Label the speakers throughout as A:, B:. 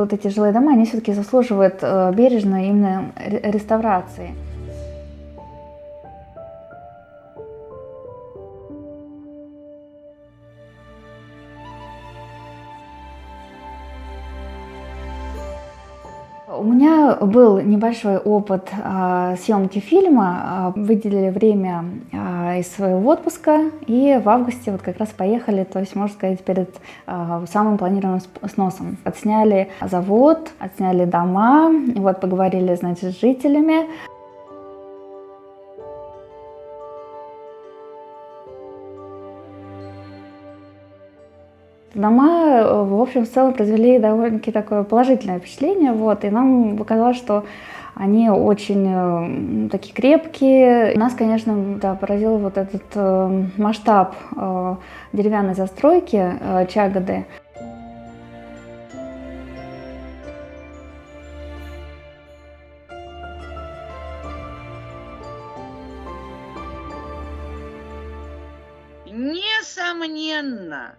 A: Вот эти жилые дома, они все-таки заслуживают бережной именно реставрации. У меня был небольшой опыт съемки фильма. Выделили время из своего отпуска и в августе вот как раз поехали, то есть, можно сказать, перед самым планируемым сносом. Отсняли завод, отсняли дома, вот поговорили, значит, с жителями. Дома, в общем, в целом произвели довольно-таки такое положительное впечатление, вот, и нам показалось, что они очень такие крепкие. Нас, конечно, да, поразил вот этот масштаб деревянной застройки Чагоды.
B: Несомненно,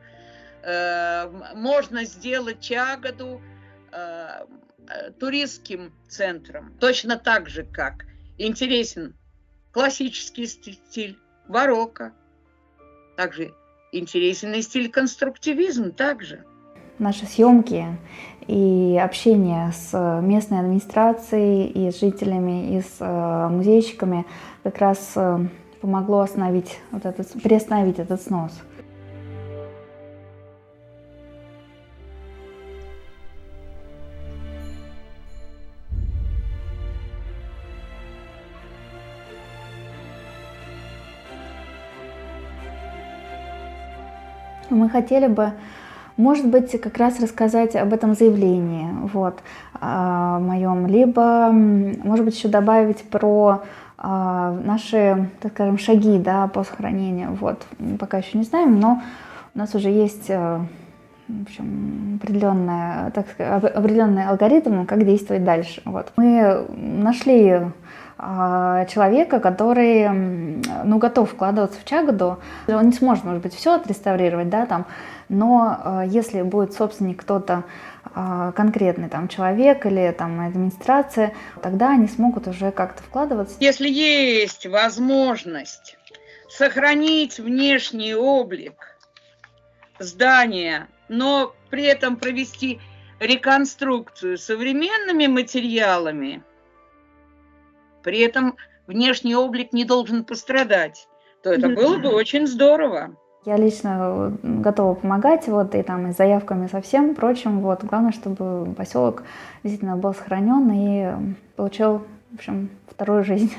B: можно сделать Чагоду туристским центром. Точно так же, как интересен классический стиль барокко, также интересен и стиль конструктивизм также.
A: Наши съемки и общение с местной администрацией, и с жителями, и с музейщиками как раз помогло приостановить этот снос. Мы хотели бы, может быть, как раз рассказать об этом заявлении, вот, моем, либо, может быть, еще добавить про наши, так скажем, шаги, да, по сохранению, вот, пока еще не знаем, но у нас уже есть, в общем, определенный алгоритм, как действовать дальше, вот. Мы нашли человека, который, ну, готов вкладываться в Чагоду. Он не сможет, может быть, все отреставрировать, да, там, но если будет собственник кто-то конкретный, там, человек или там администрация, тогда они смогут уже как-то вкладываться.
B: Если есть возможность сохранить внешний облик здания, но при этом провести реконструкцию современными материалами, при этом внешний облик не должен пострадать, то это было бы очень здорово.
A: Я лично готова помогать, вот, и там, и с заявками, со всем прочим, вот. Главное, чтобы поселок действительно был сохранен и получил, в общем, вторую жизнь.